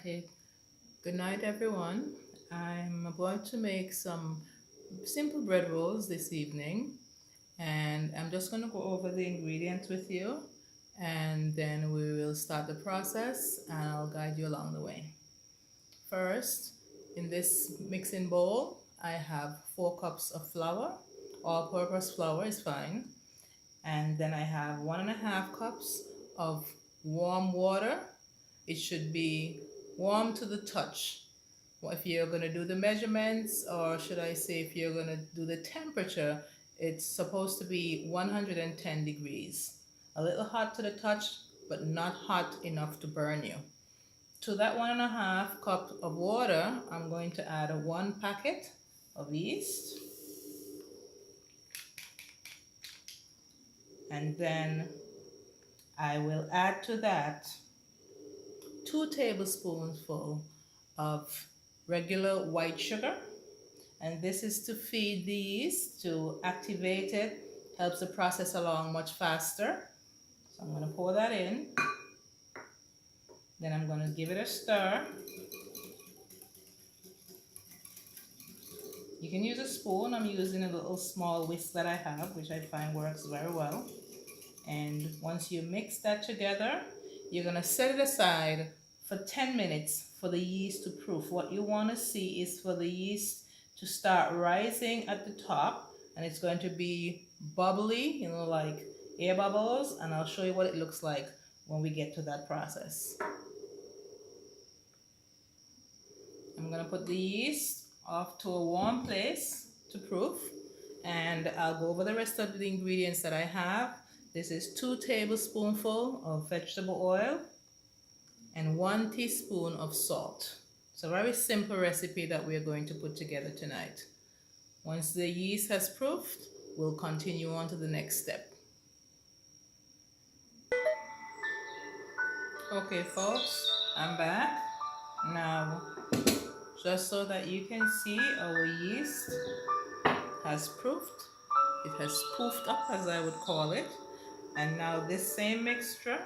Okay, good night everyone. I'm about to make some simple bread rolls this evening, and I'm just going to go over the ingredients with you, and then we will start the process and I'll guide you along the way. First, in this mixing bowl, I have 4 cups of flour. All-purpose flour is fine. And then I have 1.5 cups of warm water. It should be warm to the touch. If you're going to do the measurements, or should I say if you're going to do the temperature, it's supposed to be 110 degrees. A little hot to the touch, but not hot enough to burn you. To that 1.5 cup of water, I'm going to add 1 packet of yeast. And then I will add to that 2 tablespoonfuls of regular white sugar. And this is to feed the yeast, to activate it, helps the process along much faster. So I'm going to pour that in. Then I'm going to give it a stir. You can use a spoon. I'm using a little small whisk that I have, which I find works very well. And once you mix that together, you're going to set it aside for 10 minutes for the yeast to proof. What you want to see is for the yeast to start rising at the top, and it's going to be bubbly, like air bubbles, and I'll show you what it looks like when we get to that process. I'm going to put the yeast off to a warm place to proof, and I'll go over the rest of the ingredients that I have. This is 2 tablespoonfuls of vegetable oil and 1 teaspoon of salt. It's a very simple recipe that we're going to put together tonight. Once the yeast has proofed, we'll continue on to the next step. Okay folks, I'm back. Now, just so that you can see, our yeast has proofed. It has poofed up, as I would call it. And now this same mixture,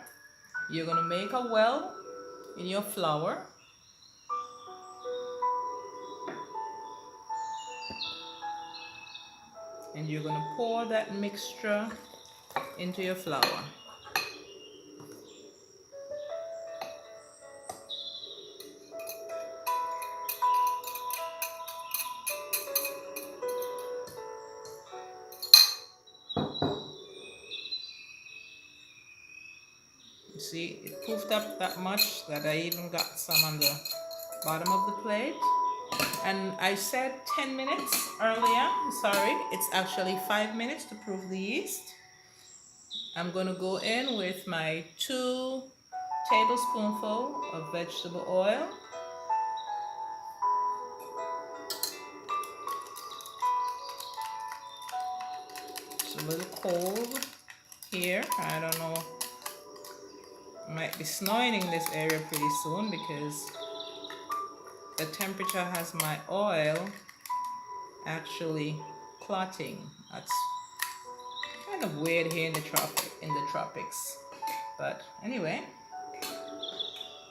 you're going to make a well in your flour. And you're going to pour that mixture into your flour. You see, it poofed up that much that I even got some on the bottom of the plate. And I said 10 minutes earlier. Sorry, it's actually 5 minutes to proof the yeast. I'm going to go in with my 2 tablespoonfuls of vegetable oil. It's a little cold here. I don't know. I might be snowing in this area pretty soon because the temperature has my oil actually clotting. That's kind of weird here in the tropics. But anyway,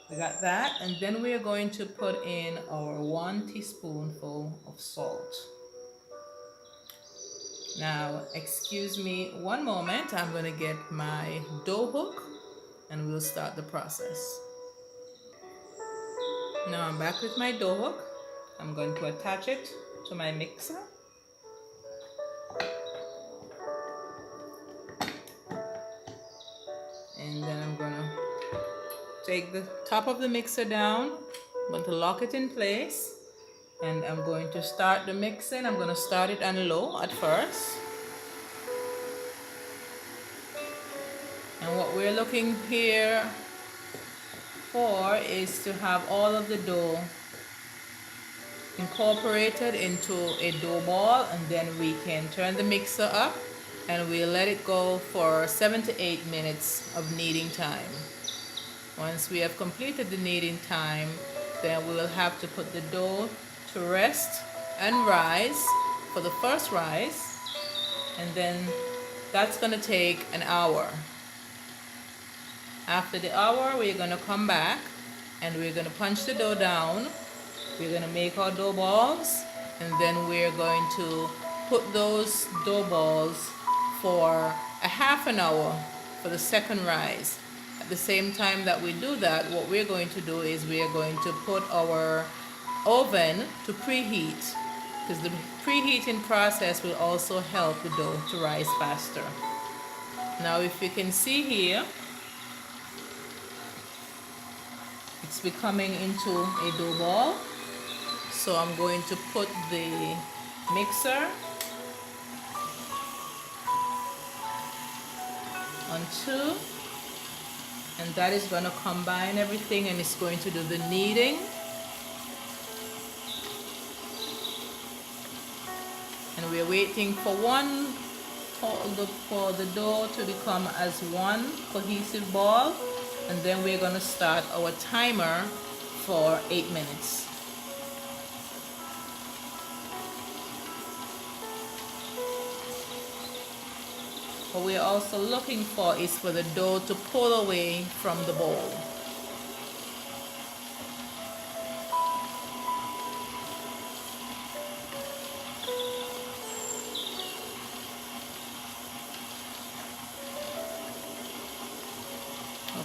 we got that, and then we are going to put in our 1 teaspoonful of salt. Now, excuse me one moment. I'm going to get my dough hook and we'll start the process. Now I'm back with my dough hook. I'm going to attach it to my mixer. And then I'm going to take the top of the mixer down. I'm going to lock it in place. And I'm going to start the mixing. I'm going to start it on low at first. And what we're looking here for is to have all of the dough incorporated into a dough ball, and then we can turn the mixer up and we'll let it go for 7 to 8 minutes of kneading time. Once we have completed the kneading time, then we will have to put the dough to rest and rise for the first rise, and then that's going to take an hour. After the hour, we're going to come back and we're going to punch the dough down. We're going to make our dough balls, and then we're going to put those dough balls for a half an hour for the second rise. At the same time that we do that, what we're going to do is we are going to put our oven to preheat, because the preheating process will also help the dough to rise faster. Now if you can see here, it's becoming into a dough ball. So I'm going to put the mixer on 2, and that is going to combine everything, and it's going to do the kneading. And we're waiting for the dough to become as one cohesive ball, and then we're going to start our timer for 8 minutes. What we're also looking for is for the dough to pull away from the bowl.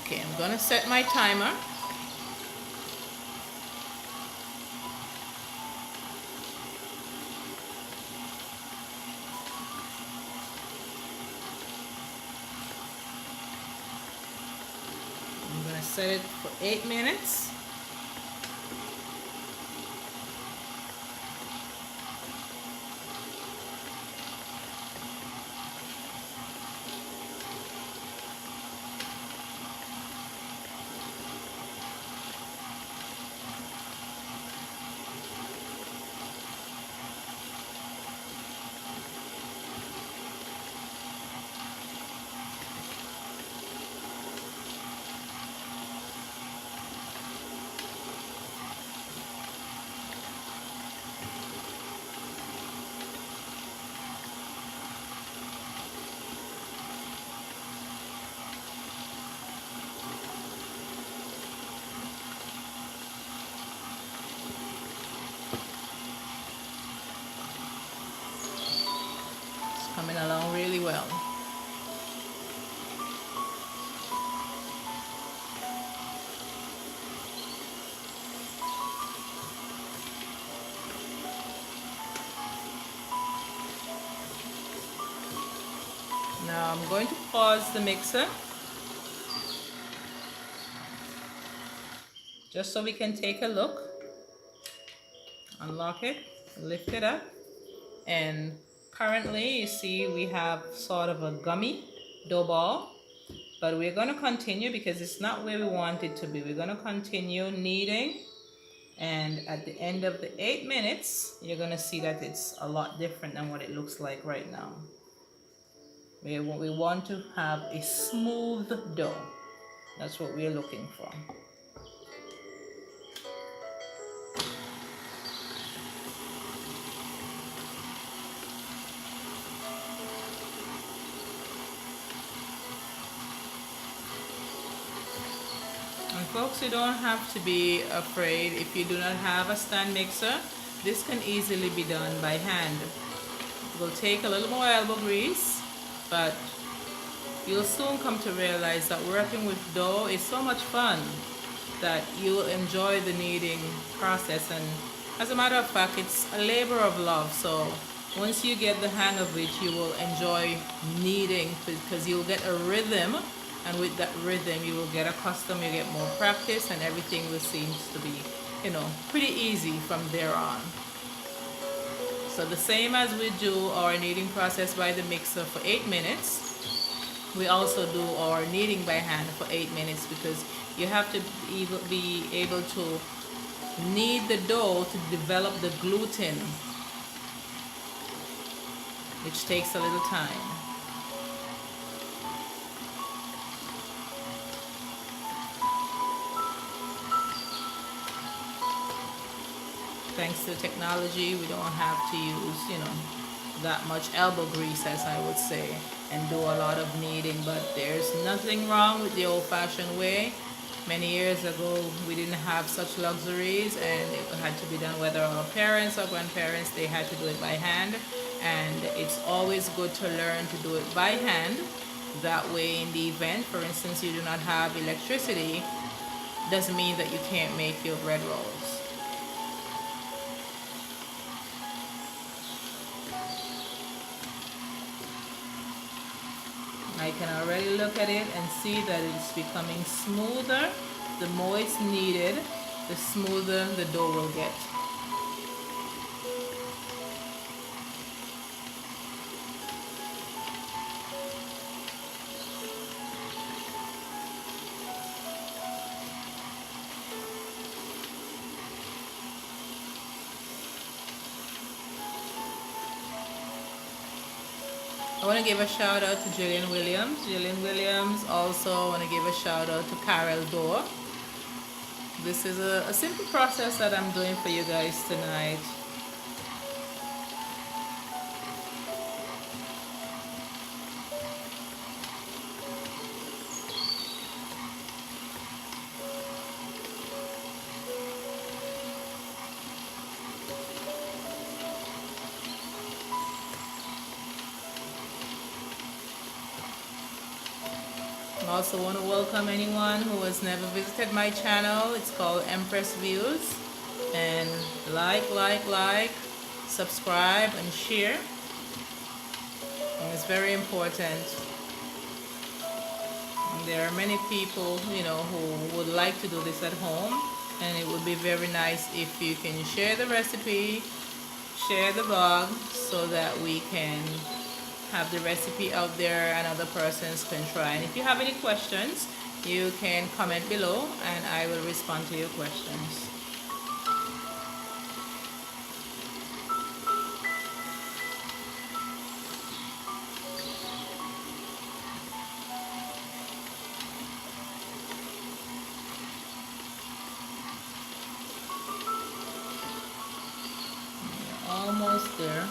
Okay, I'm going to set my timer. I'm going to set it for 8 minutes. Coming along really well. Now I'm going to pause the mixer just so we can take a look. Unlock it, lift it up, and currently you see we have sort of a gummy dough ball, but we're going to continue because it's not where we want it to be. We're going to continue kneading, and at the end of the 8 minutes you're going to see that it's a lot different than what it looks like right now. We want to have a smooth dough. That's what we're looking for. And folks, you don't have to be afraid. If you do not have a stand mixer, this can easily be done by hand. It will take a little more elbow grease, but you'll soon come to realize that working with dough is so much fun that you will enjoy the kneading process. And as a matter of fact, it's a labor of love. So once you get the hang of it, you will enjoy kneading because you'll get a rhythm. And with that rhythm, you will get accustomed, you get more practice, and everything will seem to be, pretty easy from there on. So the same as we do our kneading process by the mixer for 8 minutes, we also do our kneading by hand for 8 minutes, because you have to be able to knead the dough to develop the gluten, which takes a little time. Thanks to technology, we don't have to use, that much elbow grease, as I would say, and do a lot of kneading. But there's nothing wrong with the old-fashioned way. Many years ago, we didn't have such luxuries, and it had to be done whether our parents or grandparents, they had to do it by hand. And it's always good to learn to do it by hand. That way, in the event, for instance, you do not have electricity, doesn't mean that you can't make your bread rolls. I can already look at it and see that it's becoming smoother. The more it's kneaded, the smoother the dough will get. I want to give a shout out to Jillian Williams. Jillian Williams. Also want to give a shout out to Carol Dorr. This is a simple process that I'm doing for you guys tonight. I also want to welcome anyone who has never visited my channel. It's called Empress Views. And like, subscribe and share. And it's very important. And there are many people, who would like to do this at home. And it would be very nice if you can share the recipe, share the vlog, so that we can have the recipe out there and other persons can try. And if you have any questions, you can comment below and I will respond to your questions. Almost there.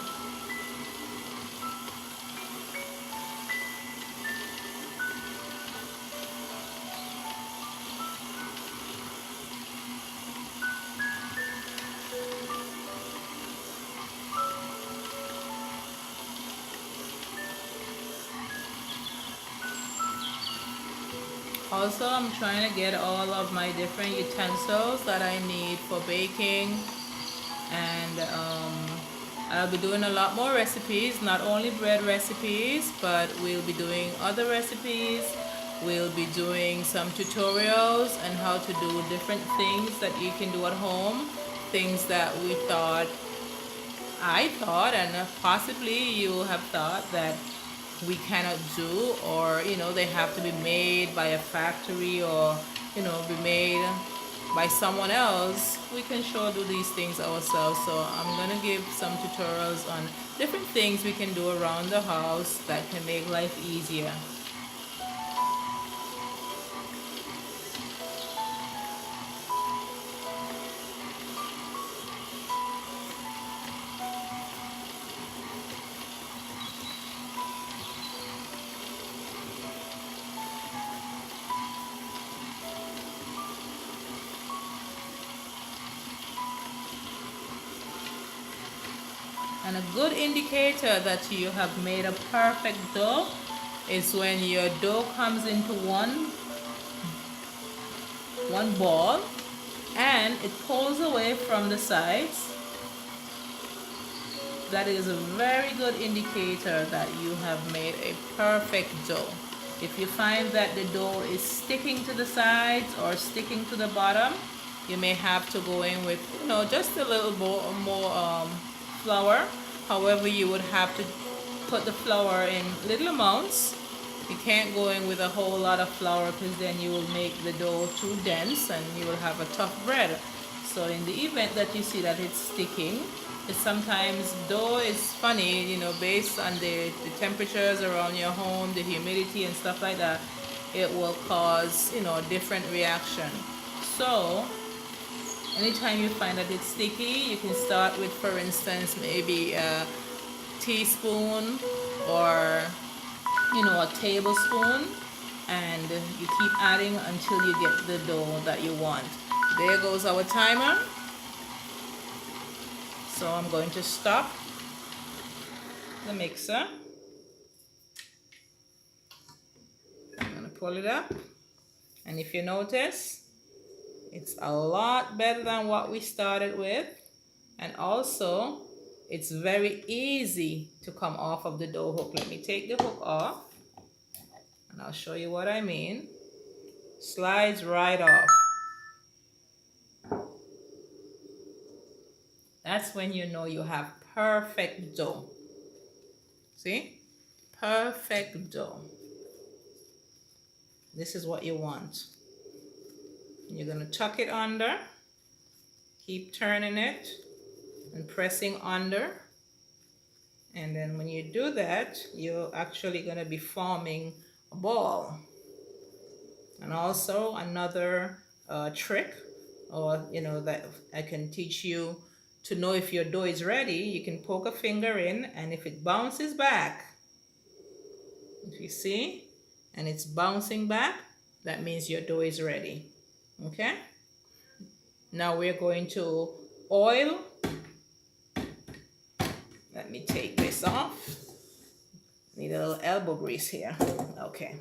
Also, I'm trying to get all of my different utensils that I need for baking, and I'll be doing a lot more recipes, not only bread recipes, but we'll be doing other recipes. We'll be doing some tutorials on how to do different things that you can do at home, things that I thought, and possibly you have thought that we cannot do, or they have to be made by a factory, or be made by someone else. We can sure do these things ourselves. So I'm gonna give some tutorials on different things we can do around the house that can make life easier. And a good indicator that you have made a perfect dough is when your dough comes into one ball and it pulls away from the sides. That is a very good indicator that you have made a perfect dough. If you find that the dough is sticking to the sides or sticking to the bottom, you may have to go in with just a little more flour. However, you would have to put the flour in little amounts. You can't go in with a whole lot of flour, because then you will make the dough too dense and you will have a tough bread. So in the event that you see that it's sticking, sometimes dough is funny, based on the temperatures around your home, the humidity and stuff like that, it will cause a different reaction. So anytime you find that it's sticky, you can start with, for instance, maybe a teaspoon or a tablespoon and you keep adding until you get the dough that you want. There goes our timer. So I'm going to stop the mixer. I'm going to pull it up, and if you notice, it's a lot better than what we started with, and also it's very easy to come off of the dough hook. Let me take the hook off and I'll show you what I mean. Slides right off. That's when you know you have perfect dough. See? Perfect dough. This is what you want. You're going to tuck it under, keep turning it and pressing under, and then when you do that, you're actually going to be forming a ball. And also another trick, or that I can teach you to know if your dough is ready, you can poke a finger in, and if it bounces back, if you see, and it's bouncing back, that means your dough is ready. Okay, now we're going to oil. Let me take this off. Need a little elbow grease here. Okay,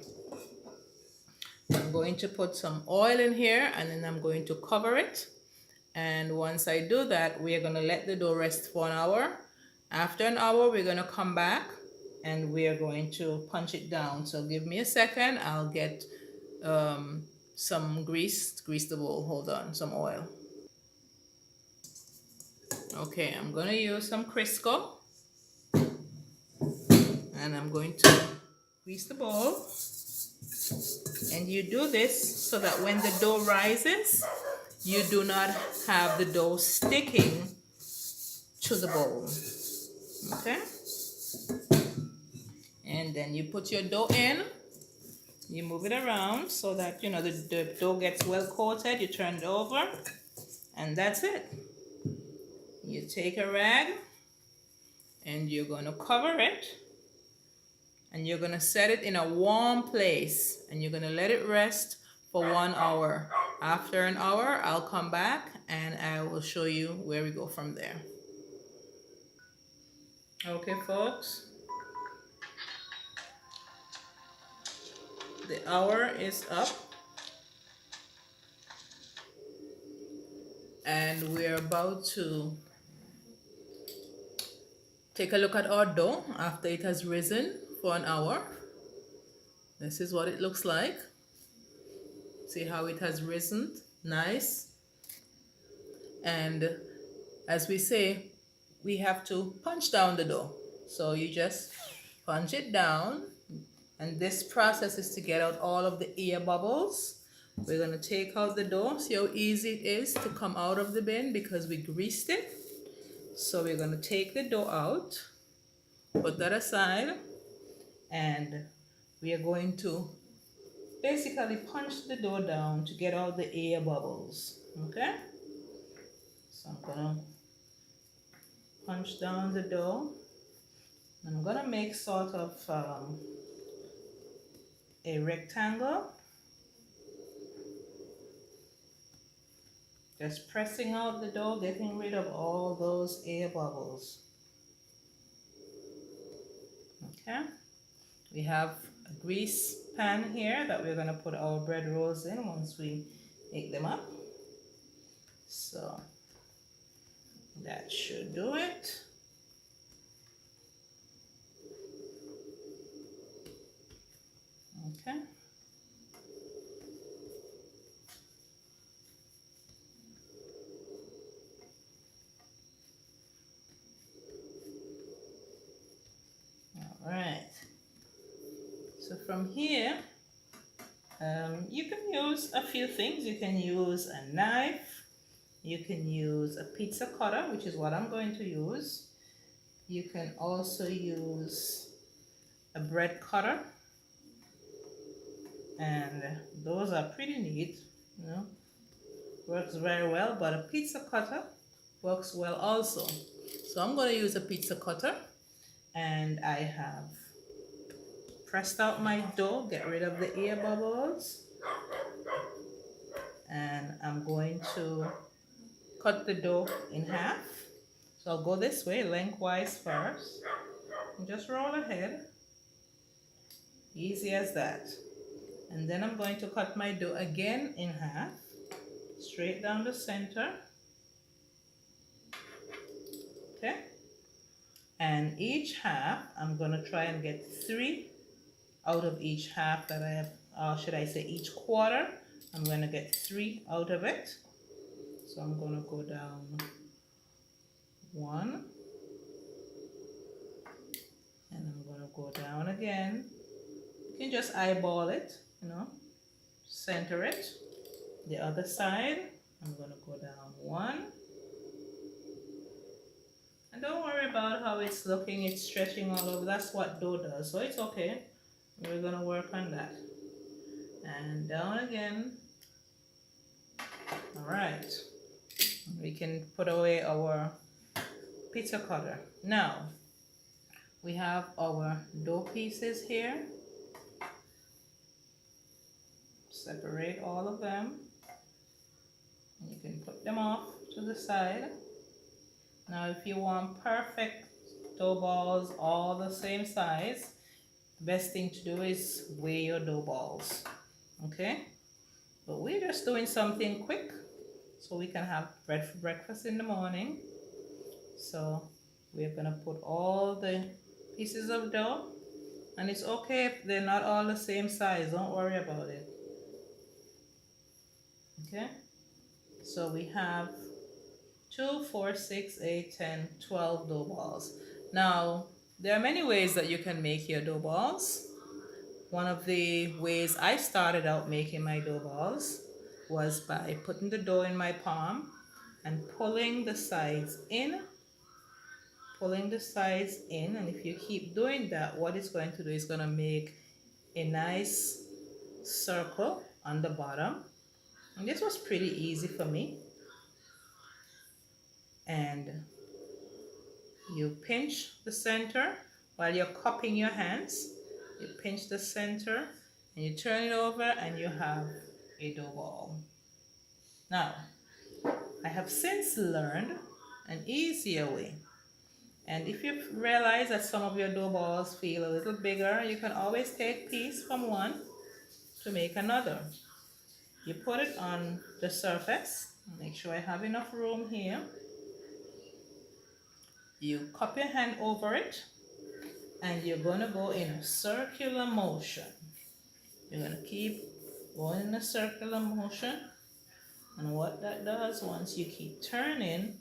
I'm going to put some oil in here, and then I'm going to cover it. And once I do that, we are going to let the dough rest for an hour. After an hour, we're going to come back and we are going to punch it down. So give me a second. I'll get some grease the bowl. Hold on, some oil. Okay, I'm going to use some Crisco, and I'm going to grease the bowl. And you do this so that when the dough rises, you do not have the dough sticking to the bowl. Okay? And then you put your dough in, you move it around so that the dough gets well coated. You turn it over, and that's it. You take a rag and you're going to cover it, and you're going to set it in a warm place, and you're going to let it rest for 1 hour. After an hour, I'll come back and I will show you where we go from there. Okay, folks, the hour is up, and we're about to take a look at our dough after it has risen for an hour. This is what it looks like. See how it has risen? Nice. And as we say, we have to punch down the dough. So you just punch it down, and this process is to get out all of the air bubbles. We're going to take out the dough. See how easy it is to come out of the bin because we greased it. So we're going to take the dough out, put that aside, and we are going to basically punch the dough down to get all the air bubbles. Okay? So I'm going to punch down the dough. I'm going to make sort of a rectangle. Just pressing out the dough, getting rid of all those air bubbles. Okay? We have a grease pan here that we're going to put our bread rolls in once we make them up. So that should do it. Okay. All right. So from here, you can use a few things. You can use a knife. You can use a pizza cutter, which is what I'm going to use. You can also use a bread cutter. And those are pretty neat, works very well, but a pizza cutter works well also. So I'm going to use a pizza cutter, and I have pressed out my dough, get rid of the air bubbles, and I'm going to cut the dough in half. So I'll go this way, lengthwise first, and just roll ahead, easy as that. And then I'm going to cut my dough again in half, straight down the center, okay? And each half, I'm gonna try and get 3 out of each half that I have, should I say each quarter, I'm gonna get 3 out of it. So I'm gonna go down 1, and I'm gonna go down again. You can just eyeball it, you know, center it. The other side, I'm gonna go down 1. And don't worry about how it's looking, it's stretching all over. That's what dough does, so it's okay. We're gonna work on that. And down again. All right. We can put away our pizza cutter. Now, we have our dough pieces here. Separate all of them. You can put them off to the side. Now, if you want perfect dough balls all the same size, the best thing to do is weigh your dough balls, okay? But we're just doing something quick so we can have bread for breakfast in the morning. So we're gonna put all the pieces of dough, and it's okay if they're not all the same size, don't worry about it, okay? So we have 2, 4, 6, 8, 10, 12 dough balls. Now, there are many ways that you can make your dough balls. One of the ways I started out making my dough balls was by putting the dough in my palm and pulling the sides in, and if you keep doing that, what it's going to do is going to make a nice circle on the bottom. And this was pretty easy for me. And you pinch the center while you're cupping your hands. You pinch the center and you turn it over and you have a dough ball. Now, I have since learned an easier way. And if you realize that some of your dough balls feel a little bigger, you can always take a piece from one to make another. You put it on the surface. Make sure I have enough room here. You cup your hand over it, and you're going to go in a circular motion. You're going to keep going in a circular motion. And what that does, once you keep turning,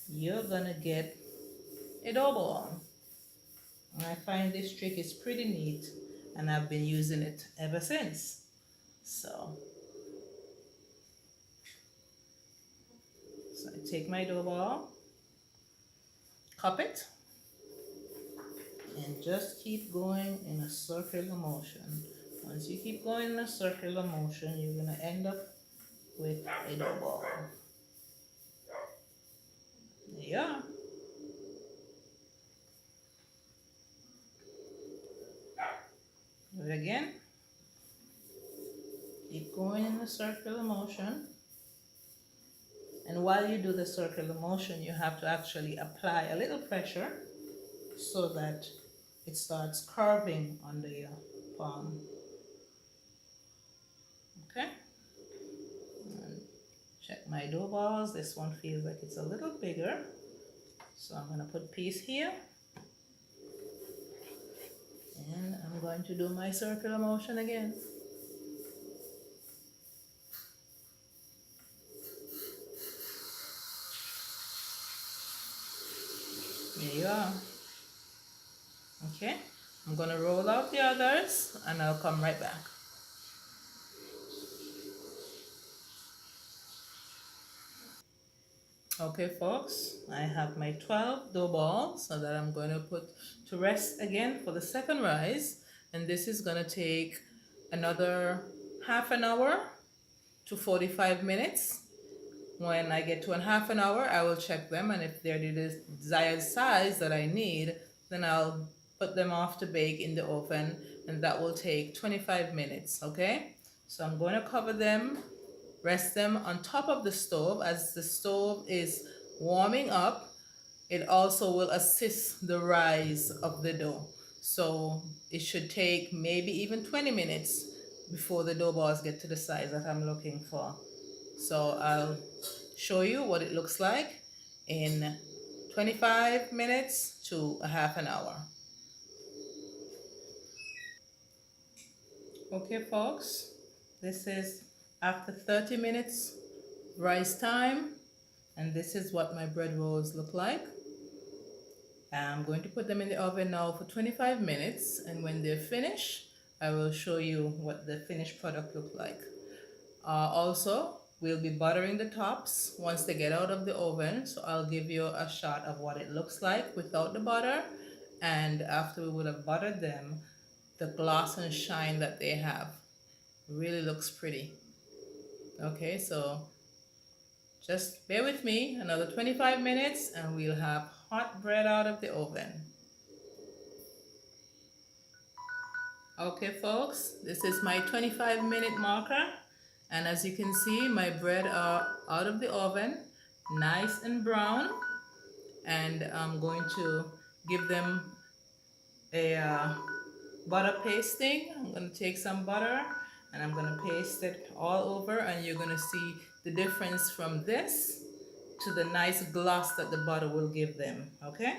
you're going to get a dough ball. And I find this trick is pretty neat, and I've been using it ever since. So I take my dough ball, cup it, and just keep going in a circular motion. Once you keep going in a circular motion, you're going to end up with a dough ball. There you are. Do it again. Keep going in a circular motion. And while you do the circular motion, you have to actually apply a little pressure so that it starts curving under your palm. Okay? And check my dough balls. This one feels like it's a little bigger. So I'm going to put a piece here. And I'm going to do my circular motion again. There you are. Okay, I'm going to roll out the others and I'll come right back. Okay folks, I have my 12 dough balls so that I'm going to put to rest again for the second rise, and this is going to take another half an hour to 45 minutes. When I get to a half an hour, I will check them, and if they're the desired size that I need, then I'll put them off to bake in the oven, and that will take 25 minutes, okay? So I'm going to cover them, rest them on top of the stove. As the stove is warming up, it also will assist the rise of the dough. So it should take maybe even 20 minutes before the dough balls get to the size that I'm looking for. So I'll show you what it looks like in 25 minutes to a half an hour. Okay, folks, this is after 30 minutes rise time, and this is what my bread rolls look like. I'm going to put them in the oven now for 25 minutes, and when they're finished, I will show you what the finished product look like. Also, we'll be buttering the tops once they get out of the oven, so I'll give you a shot of what it looks like without the butter, and after we would have buttered them, the gloss and shine that they have really looks pretty. Okay, so just bear with me another 25 minutes and we'll have hot bread out of the oven. Okay, folks, this is my 25-minute marker, and as you can see, my bread are out of the oven, nice and brown, and I'm going to give them a butter pasting. I'm going to take some butter and I'm going to paste it all over, and you're going to see the difference from this to the nice gloss that the butter will give them, okay?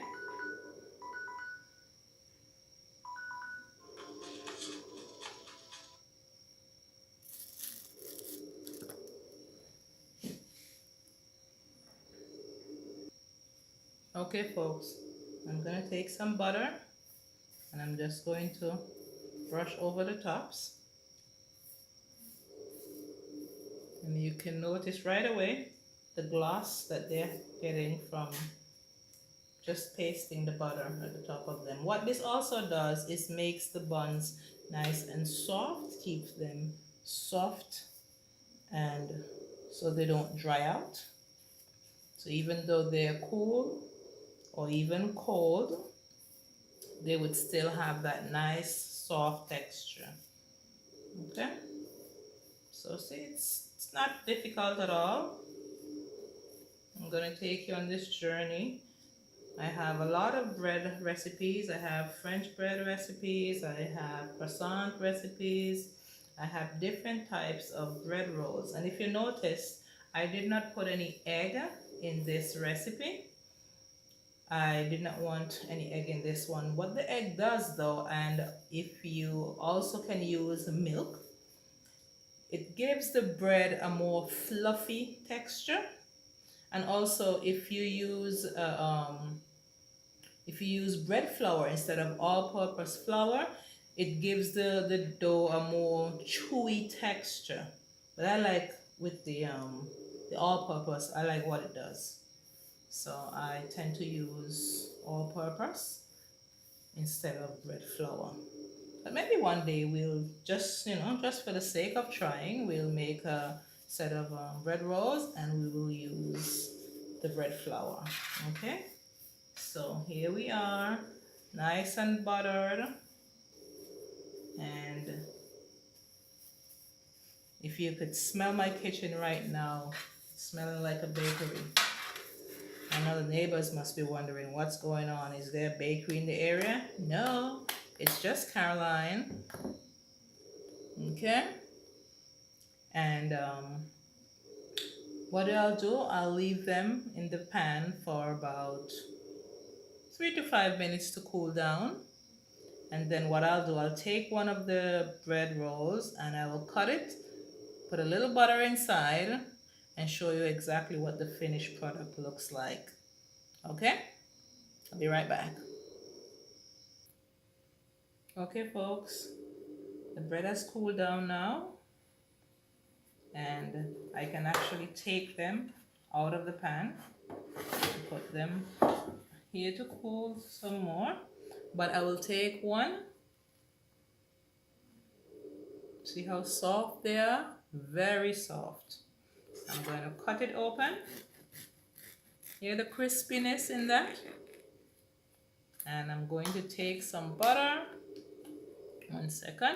Okay, folks, I'm going to take some butter and I'm just going to brush over the tops. And you can notice right away the gloss that they're getting from just pasting the butter at the top of them. What this also does is makes the buns nice and soft, keeps them soft, and so they don't dry out. So even though they're cool or even cold, they would still have that nice soft texture. Okay, so see, it's not difficult at all. I'm going to take you on this journey. I have a lot of bread recipes. I have French bread recipes, I have croissant recipes, I have different types of bread rolls. And if you notice, I did not put any egg in this recipe. I did not want any egg in this one. What the egg does though, and if you also can use milk, it gives the bread a more fluffy texture. And also if you use bread flour instead of all-purpose flour, it gives the dough a more chewy texture. But I like with the all-purpose, I like what it does. So I tend to use all-purpose instead of bread flour. But maybe one day we'll just, just for the sake of trying, we'll make a set of bread rolls and we will use the bread flour. Okay, so here we are, nice and buttered, and if you could smell my kitchen right now, it's smelling like a bakery. I know the neighbors must be wondering what's going on. Is there a bakery in the area? No, it's just Caroline. Okay, and what I'll do, I'll leave them in the pan for about 3 to 5 minutes to cool down. And then what I'll do, I'll take one of the bread rolls and I will cut it, put a little butter inside, and show you exactly what the finished product looks like. Okay, I'll be right back. Okay, folks, the bread has cooled down now, and I can actually take them out of the pan and put them here to cool some more. But I will take one. See how soft they are? Very soft. I'm going to cut it open. Hear the crispiness in that? And I'm going to take some butter. 1 second.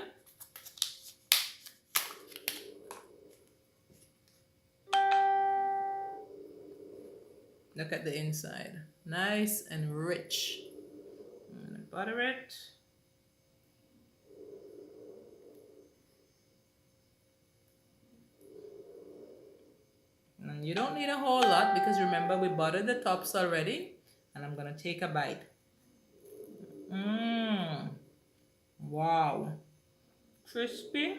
Look at the inside. Nice and rich. I'm going to butter it. And you don't need a whole lot because remember we buttered the tops already. And I'm going to take a bite. Wow. Crispy.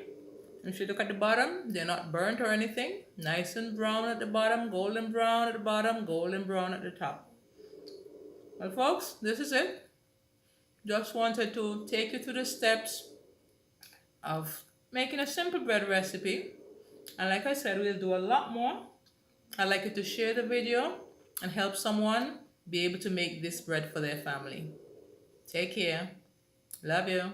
If you look at the bottom, they're not burnt or anything. Nice and brown at the bottom, golden brown at the bottom, golden brown at the top. Well, folks, this is it. Just wanted to take you through the steps of making a simple bread recipe. And like I said, we'll do a lot more. I'd like you to share the video and help someone be able to make this bread for their family. Take care. Love you.